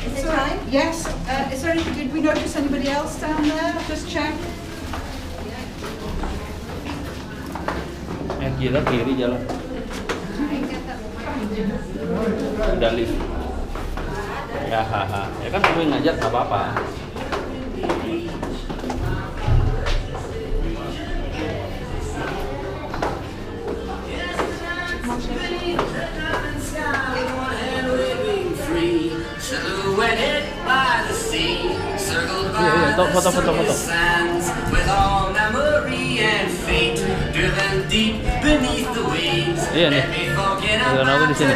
Is it time? Yes. Is there any, did we notice anybody else down there? Just check. Gila kiri jalan. Udah lift. Ya, ya kan gue ngajak nggak apa-apa. Iya, foto. Iya nih, dengan aku di sini.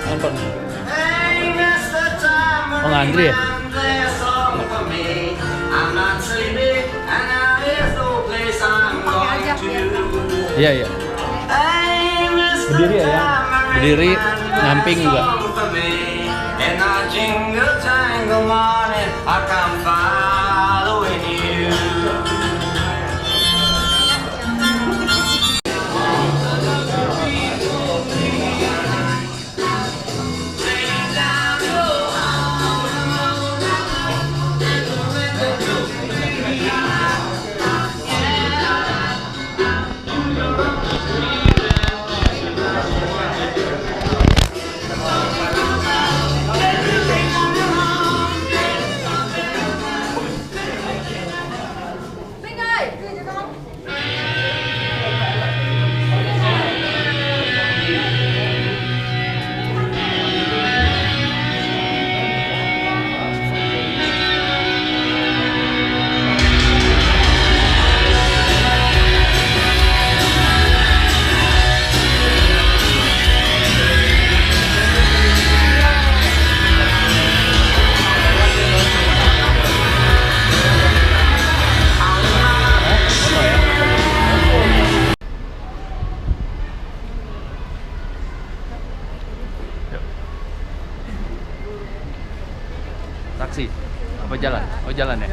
Nampak nih. Oh, ngantri ya? Iya. Berdiri ya? Berdiri, nyamping juga. Taksi? Apa jalan? Oh, jalan ya?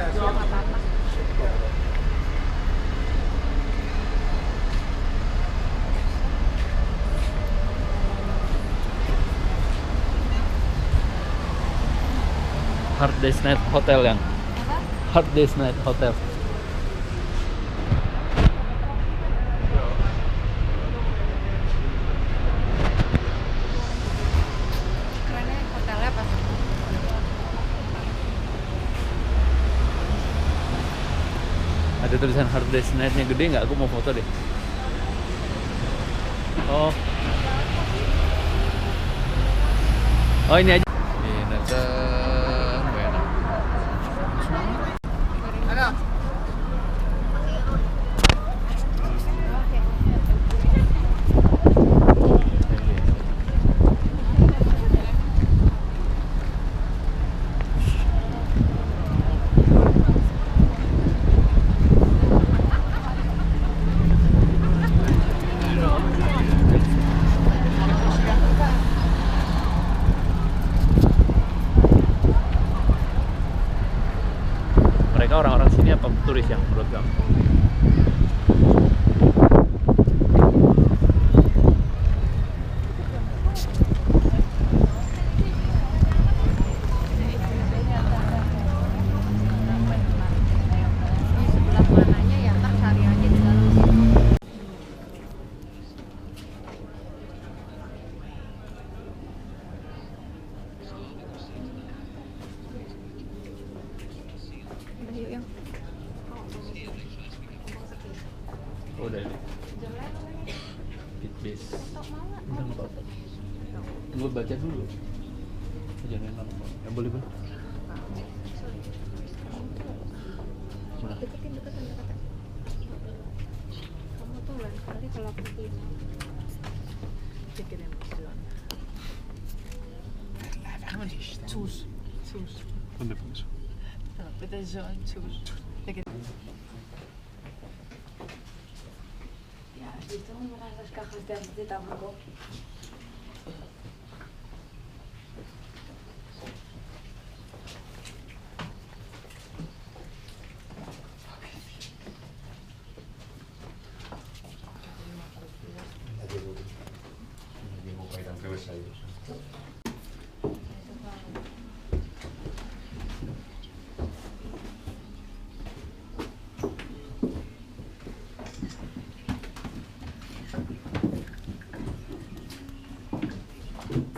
Hard Day's Night Hotel yang? Hard Day's Night Hotel. Kerennya hotelnya apa? Ada tulisan Hard Day's Night-nya gede nggak? Aku mau foto deh. Oh ini aja. Orang-orang sini apa turis yang menurut kamu? Udah ini. Beatles. Udah nggak apa-apa. Gue baca dulu. Jangan lama. Ya boleh bang. Mana? Deketin. Kamu tuh lain kali kalau aku gini. Pikirin jalannya. Sus. ¿Dónde pones? Bitte so ein Sus. Ya, si tengo unas cajas de tabaco. Kamu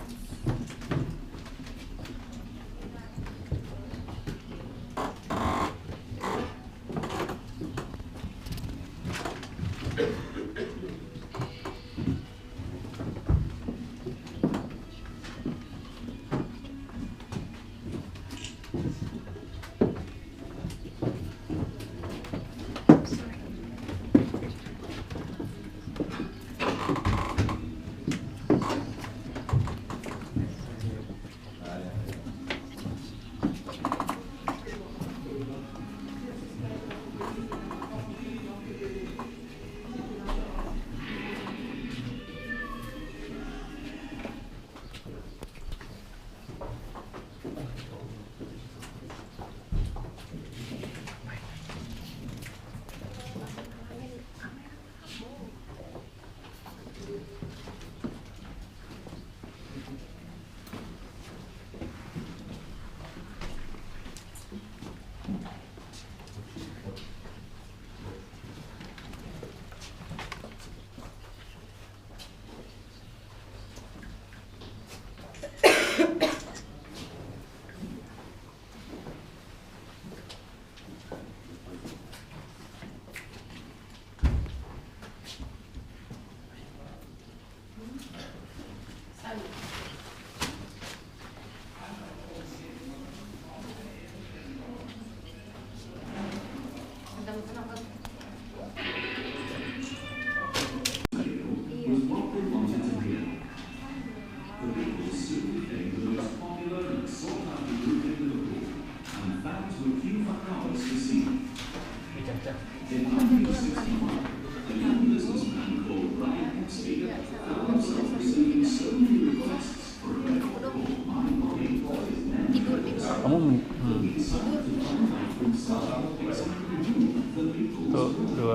tuh 2, 3.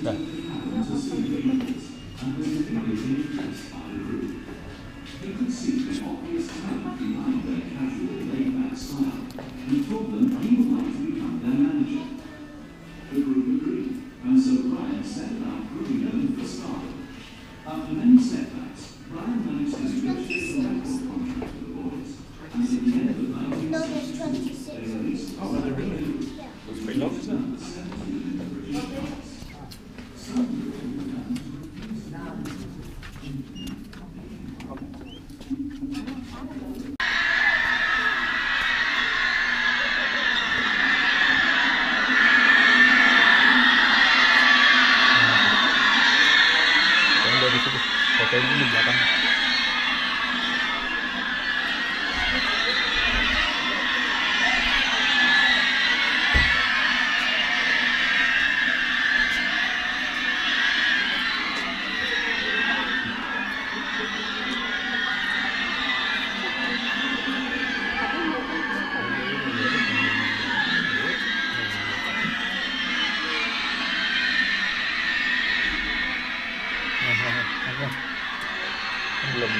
Dah. No, there's 26. Oh, are they really? Yeah. That's quite long, isn't it? Yang dari situ. Fotonya di belakang. Belum.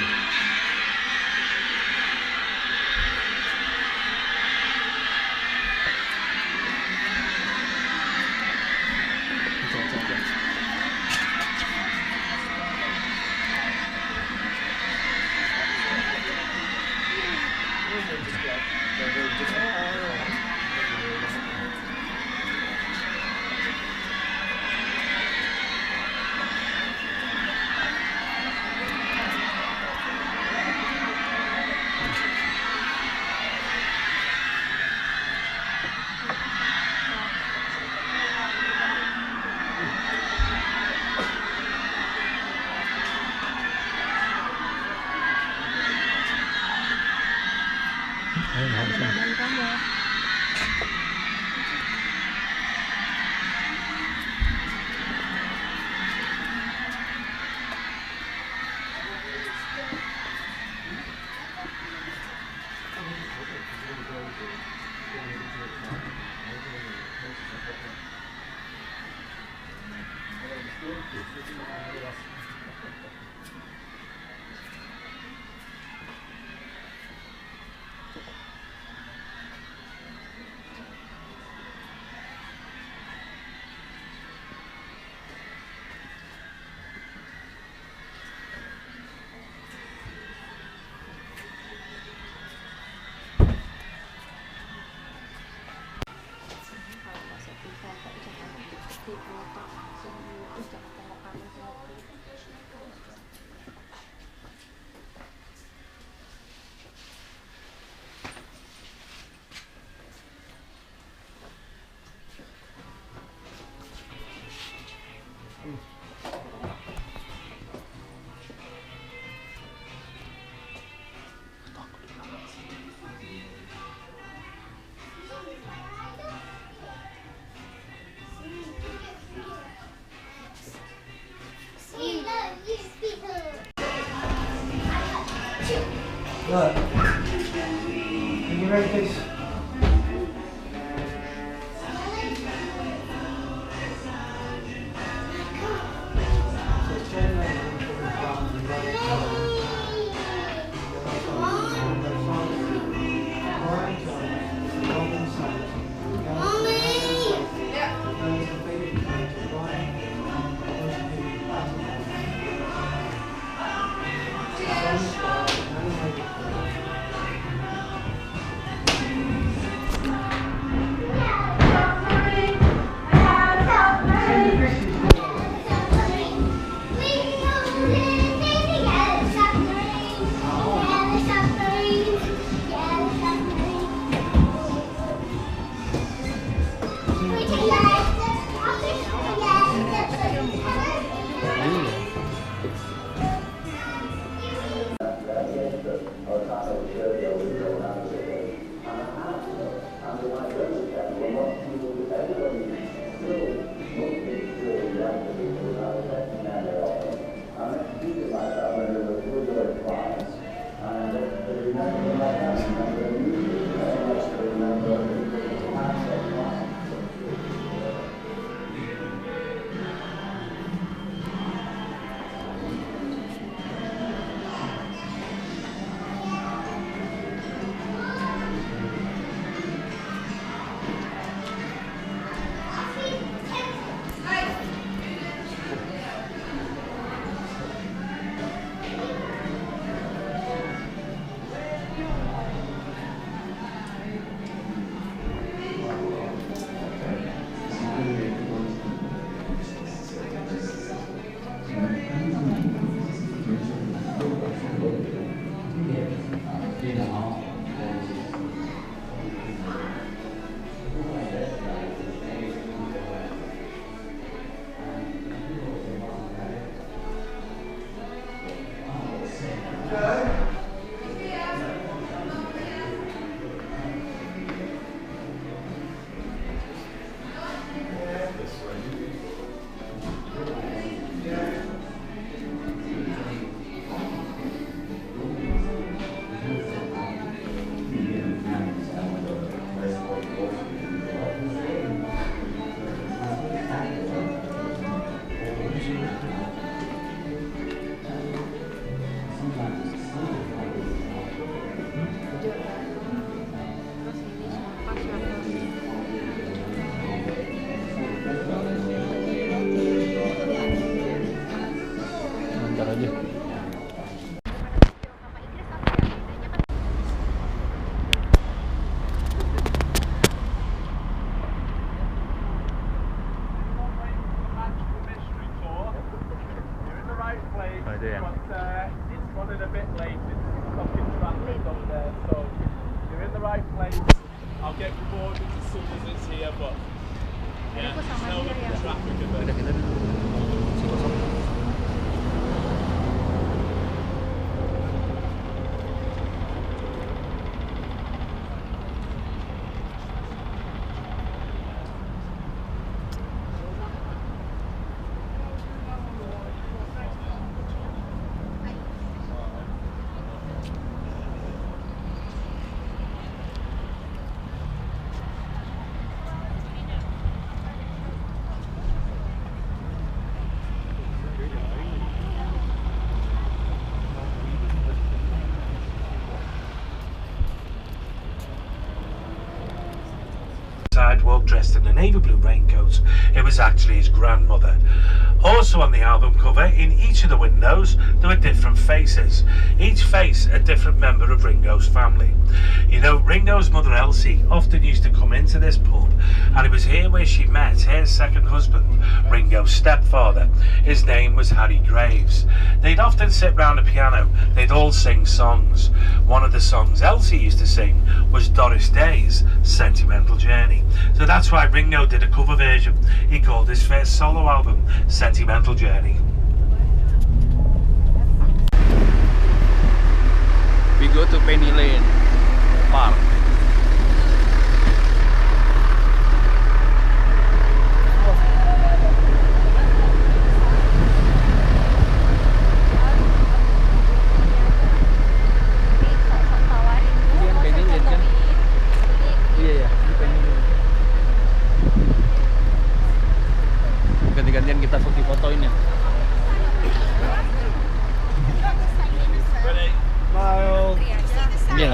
Look. Are you ready, please? Sidewalk dressed in a navy blue raincoat. It was actually his grandmother. Also on the album cover, in each of the windows, there were different faces. Each face a different member of Ringo's family. You know, Ringo's mother Elsie often used to come into this pub, and it was here where she met her second husband, Ringo's stepfather. His name was Harry Graves. They'd often sit round a piano, they'd all sing songs. One of the songs Elsie used to sing was Doris Day's Sentimental Journey. So that's why Ringo did a cover version. He called his first solo album Sentimental Journey. We go to Penny Lane Park.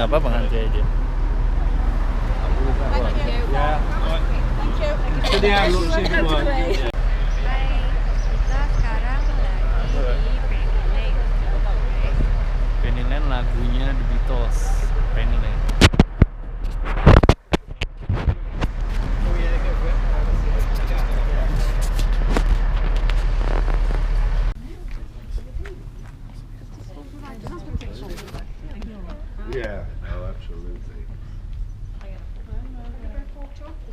nggak apa-apa nanti aja. Ya. Thank you. Hai, kita sekarang lagi di Penny Lane lagunya The Beatles. Penny Lane. Yeah, oh, absolutely.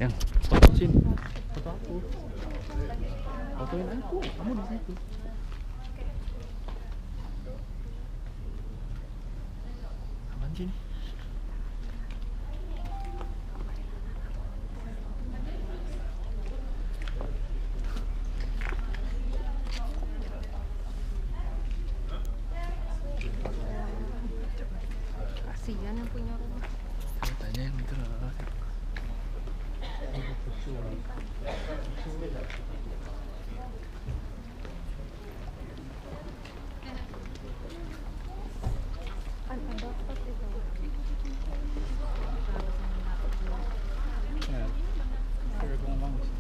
Yang foto sini. Foto aku. Fotoin aku. Kamu di situ. Apaan sih? kasihan yang punya rumah. Tanya yang itu lah. Ada apa itu? Ya, kira ngomong sih.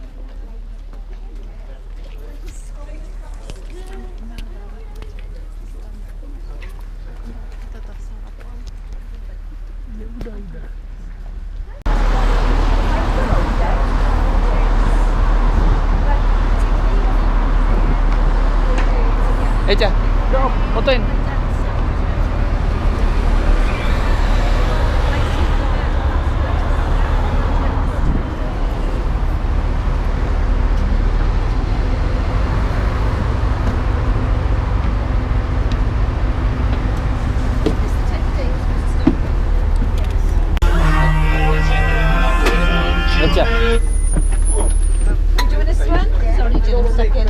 Tetap sarapan. Ya udah. Eja, yuk, fotoin. Eja. You doing this one? Sorry, just a second.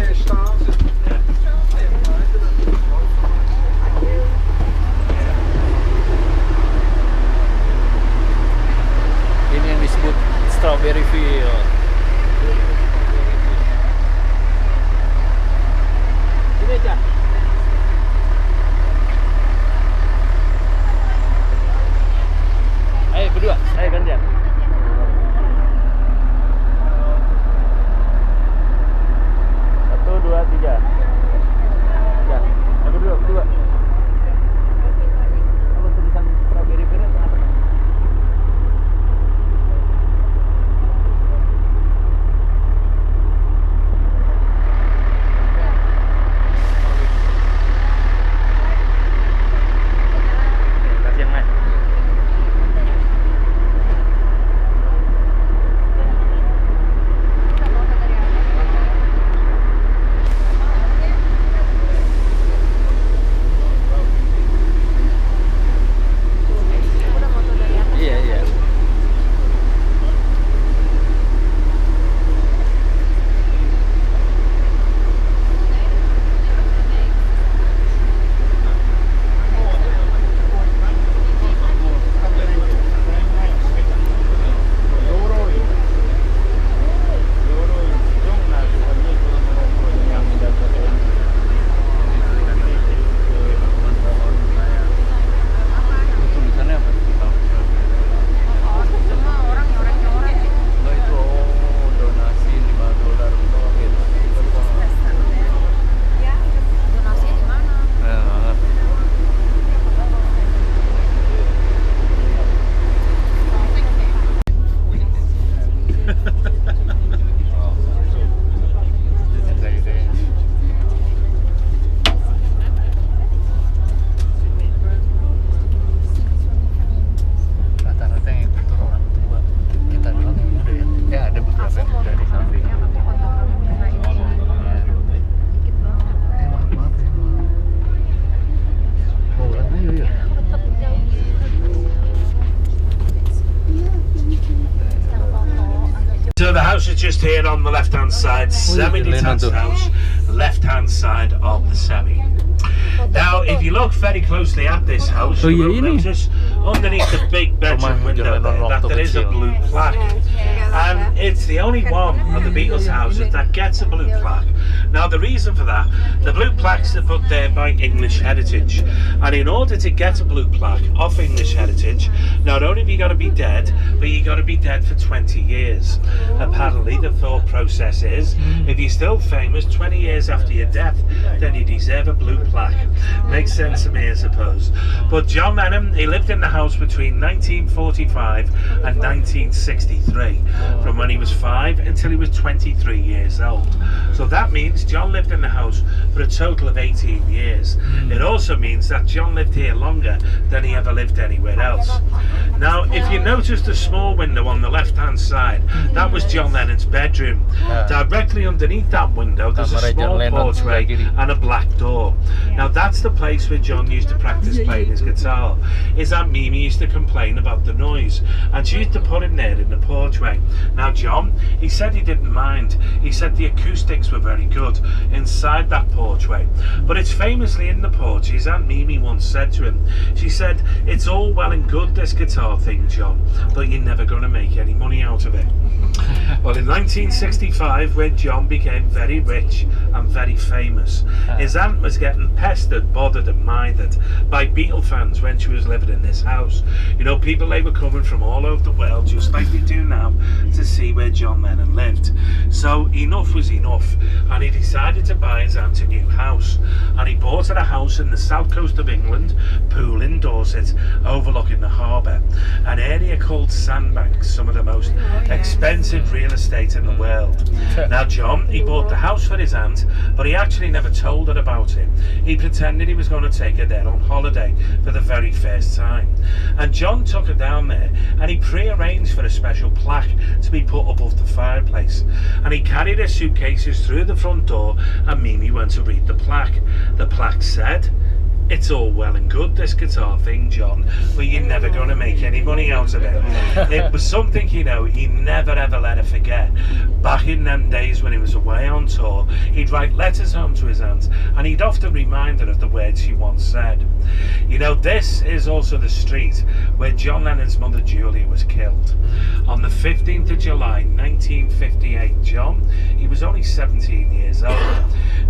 Ini yang disebut Strawberry Field. Ini aja. Ayo berdua, ayo gantian. Satu, dua, tiga. Ya, ayo berdua. Apa tulisan Strawberry Field atau apa? Kasih yang lain. Iya. Tulisannya apa? Cuma orang nyoret-nyoret. Enggak itu donasi $5 untuk gitu. Ya, donasinya di mana? Nah, rata-rata yang ikut tuh orang tua. Kita doang yang muda ya. Ya ada beberapa yang muda di samping. Ya, tapi untuk kamu ini dikit banget. Maaf ya. Mau ulang ayo ya. Tetap jauh So the house is just here on the left-hand side, semi-detached house, left-hand side of the semi. Now, if you look very closely at this house, Oh, you iya, will ini. notice underneath the big bedroom Rumah window John Lennon there, that waktu there is a kecil. blue plaque. And it's the only one of the Beatles houses that gets a blue plaque. Now, the reason for that, the blue plaques are put there by English Heritage. And in order to get a blue plaque off English Heritage, not only have you got to be dead, but you got to be dead for 20 years. Apparently, the thought process is, if you're still famous 20 years after your death, then you deserve a blue plaque. Makes sense to me, I suppose. But John Lennon, he lived in the house between 1945 and 1963, from when he was 5 until he was 23 years old. So that means John lived in the house for a total of 18 years. It also means that John lived here longer than he ever lived anywhere else. Now, if you notice the small window on the left-hand side, that was John Lennon's bedroom. Directly underneath that window, there's a Kamarnya John small Lennon porchway sebelah kiri. and a black door. Now, that's the place where John used to practice playing his guitar. His Aunt Mimi used to complain about the noise, and she used to put him there in the porchway. Now, John, he said he didn't mind. He said the acoustics were very good inside that porchway. But it's famously in the porch, his Aunt Mimi once said to him, she said, "It's all well and good, this guitar thing, John, but you're never going to make any money out of it." Well, in 1965, when John became very rich and very famous, his aunt was getting pestered, bothered and minded by Beatle fans when she was living in this house. You know, people, they were coming from all over the world, just like we do now, to see where John Lennon lived. So enough was enough, and he decided to buy his aunt a new house. And he bought her a house in the south coast of England, Poole in Dorset, overlooking the harbour, an area called Sandbanks, some of the most expensive real estate in the world. Now, John, he bought the house for his aunt, but he actually never told her about it. He pretended he was going to take her there on holiday for the very first time. And John took her down there, and he pre-arranged for a special plaque to be put above the fireplace. And he carried her suitcases through the front door, and Mimi went to read the plaque. The plaque said, "It's all well and good, this guitar thing, John, but you're never going to make any money out of it." It was something, you know, he never ever let her forget. Back in them days when he was away on tour, he'd write letters home to his aunt, and he'd often remind her of the words she once said. You know, this is also the street where John Lennon's mother Julia was killed. On the 15th of July 1958, John, he was only 17 years old.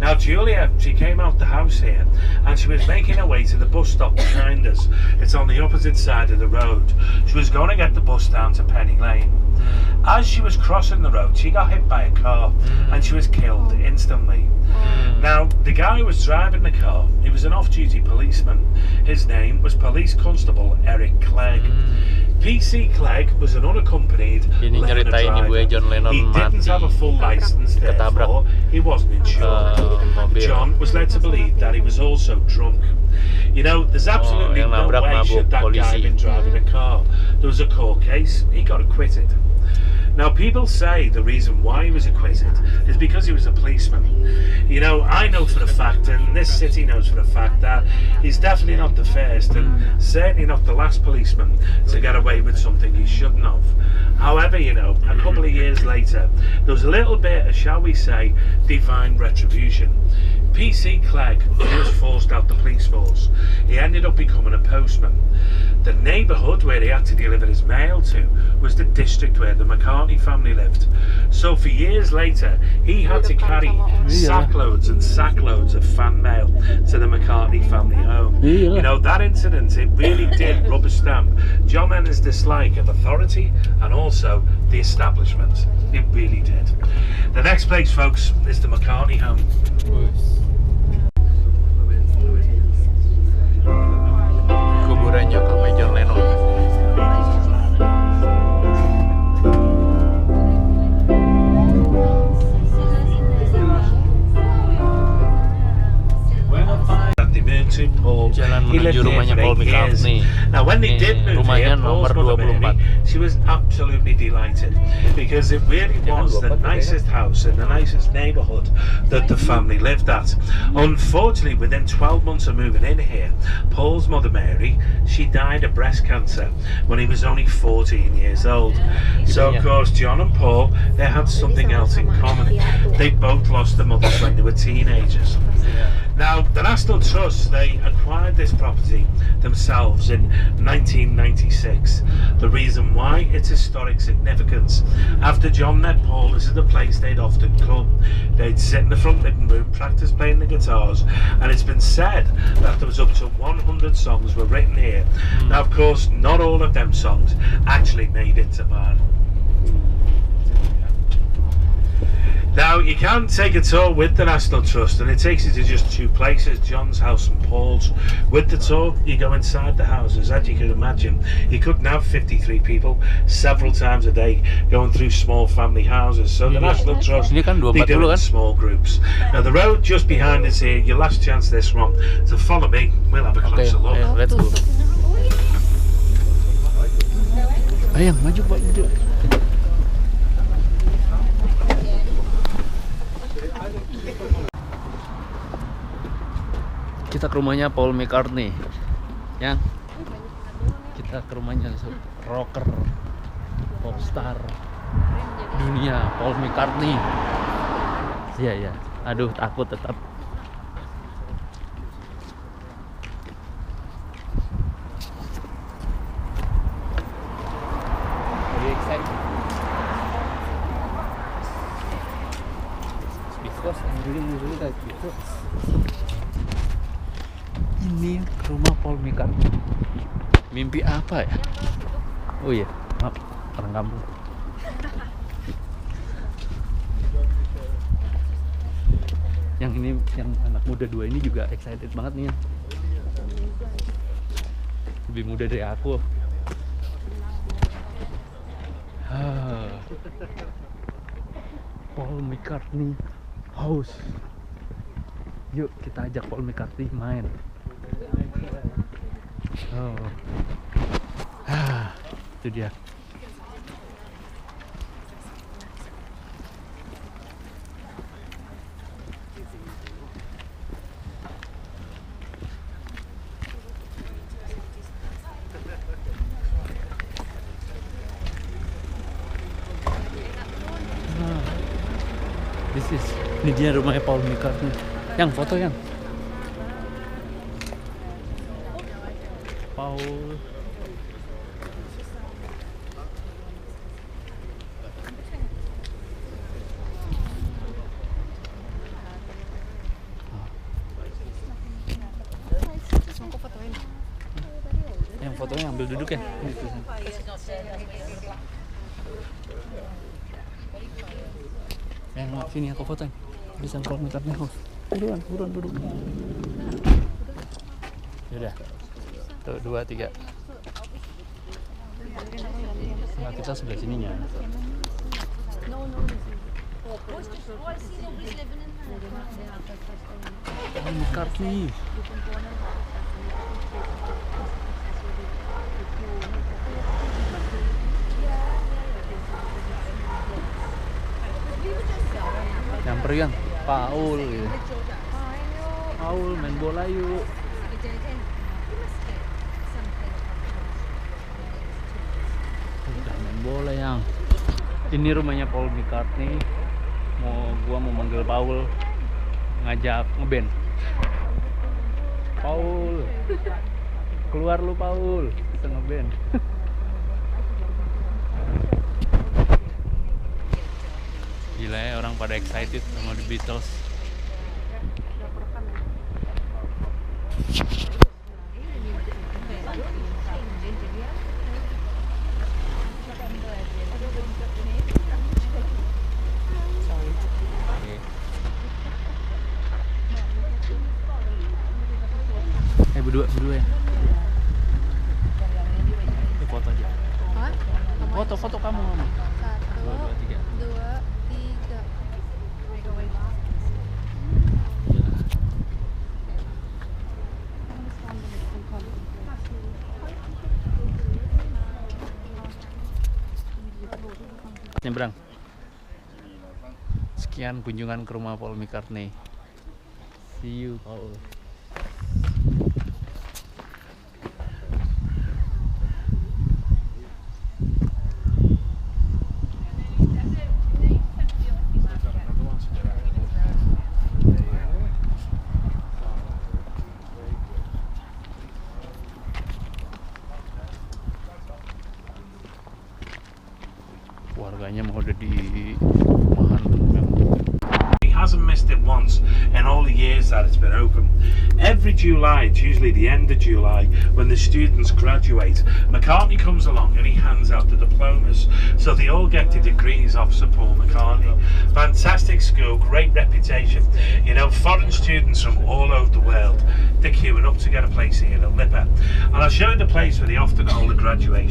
Now, Julia, she came out the house here, and she was making her way to the bus stop behind us. It's on the opposite side of the road. She was going to get the bus down to Penny Lane. As she was crossing the road, she got hit by a car, and she was killed instantly. Now, the guy who was driving the car, he was an off-duty policeman. His name was Police Constable Eric Clegg. PC Clegg was an unaccompanied Ini learner nyeritain ibunya driver. John Lennon He didn't mati have a full license, therefore he wasn't insured. mobil. John was led to believe that he was also drunk. You know, there's absolutely yang no nabrak way mabuk should that guy polisi. been driving a car. There was a court case, he got acquitted. Now, people say the reason why he was acquitted is because he was a policeman. You know, I know for a fact, and this city knows for a fact, that he's definitely not the first and certainly not the last policeman to get away with something he shouldn't have. However, you know, a couple of years later, there was a little bit of, shall we say, divine retribution. PC Clegg, he was forced out the police force. He ended up becoming a postman. The neighbourhood where he had to deliver his mail to was the district where the McCartney family lived. So for years later, he had to carry sackloads and sackloads of fan mail to the McCartney family home. You know, that incident, it really did rubber stamp John Lennon's dislike of authority and also the establishment. It really did. The next place, folks, is the McCartney home. Kuburan nyokamnya John Lennon. To Paul. Jalan He lived menuju here rumahnya for Paul 8 years. McCartney. Now, when they did move rumahnya here, nomor Paul's mother 24. Mary, she was absolutely delighted because it really was the nicest house in the nicest neighbourhood that the family lived at. Unfortunately, within 12 months of moving in here, Paul's mother Mary, she died of breast cancer when he was only 14 years old. So, of course, John and Paul, they had something else in common. They both lost their mothers when they were teenagers. Now, the National Trust, they acquired this property themselves in 1996. The reason why, its historic significance. After John met Paul, this is the place they'd often come. They'd sit in the front living room, practice playing the guitars, and it's been said that there was up to 100 songs were written here. Now, of course, not all of them songs actually made it to man. Now, you can take a tour with the National Trust, and it takes you to just two places, John's house and Paul's. With the tour, you go inside the houses. As you can imagine, you couldn't have 53 people several times a day going through small family houses. So the National Trust, they do it in small groups. Now, the road just behind us here, your last chance this one. So follow me, we'll have a closer look. Let's go. Ayo, maju Pak, maju. Kita ke rumahnya Paul McCartney, ya. Kita ke rumahnya rocker, popstar dunia Paul McCartney. Iya ya. Aduh, takut tetap. Very excited because I'm really like Beatles. Ini rumah Paul McCartney. Mimpi apa ya? Oh iya, maaf, orang kampung. Yang ini, yang anak muda dua ini juga excited banget nih ya. Lebih muda dari aku. Paul McCartney House. Yuk kita ajak Paul McCartney main. Itu dia. Ini dia rumahnya Paul McCartney. Yang foto yang Paul. Yang fotonya ambil duduk ya. Maaf, sini aku fotoin. Bisa Paul McCartney House. Buruan duduk. Yaudah. Tuh, 2, 3. Nah, kita sebelah sininya. Paul McCartney. Nyamperin Paul gitu. Paul main bola yuk. Udah main bola yang. Ini rumahnya Paul McCartney. Gua mau manggil Paul ngajak ngeband. Paul, keluar lu Paul, kita ngeband. Gila ya, orang pada excited sama The Beatles. Berdua ya. Ini foto aja. Hah? Foto kamu. 1, 2, 3. 2, 3. Nyebrang. Sekian kunjungan ke rumah Paul McCartney. See you, Paul. keluarganya mah udah di rumahan memang. He hasn't missed it once in all the years that it's been open. Every July, it's usually the end of July, when the students graduate, McCartney comes along and he hands out the diplomas. So they all get the degrees of Sir Paul McCartney. Fantastic school, great reputation. You know, foreign students from all over the world, they're queuing up to get a place here in Lipa. And I'll show you the place where they often hold a graduation.